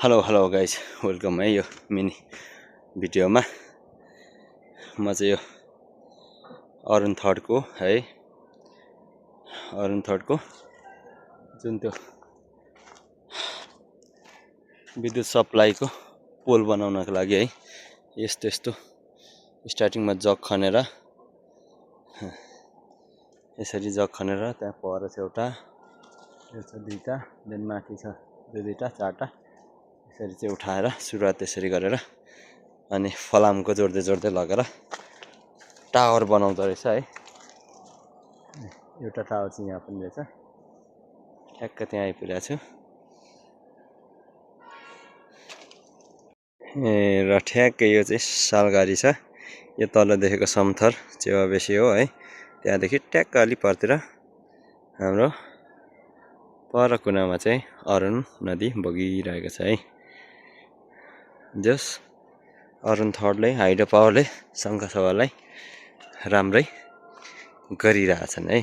Hello guys, welcome है यो mini भिडियोमा। म चाहिँ यो अरुण थर्डको जुन त्यो विद्युत सप्लाईको पोल बनाउनको लागि है यस्तो स्टार्टिङमा जग खनेर यसरी जग खनेर त्यहाँ पर छ एउटा, यो छ दुईटा, देन माथि छ दुईटा चारटा, यसरी चाहिँ उठाएर सुरुवात त्यसरी गरेर अनि फलामको जोड्दै लगेर टावर बनाउँदो रहेछ है। एउटा टावर चाहिँ यहाँ पनि रहेछ, ठ्याक्क त्यहाँ आइपुगेको छु। र ठ्याक्कै यो चाहिँ सालगारी छ। यो तल देखेको समथर चेवा बेसी हो है। त्यहाँदेखि ट्याक्क अलि परतिर हाम्रो पर कुनामा चाहिँ अरुण नदी बगिरहेको छ है। जस अरुण थर्डले हाइड्रो पावरले शङ्खसभालाई राम्रै गरिरहेछन् है।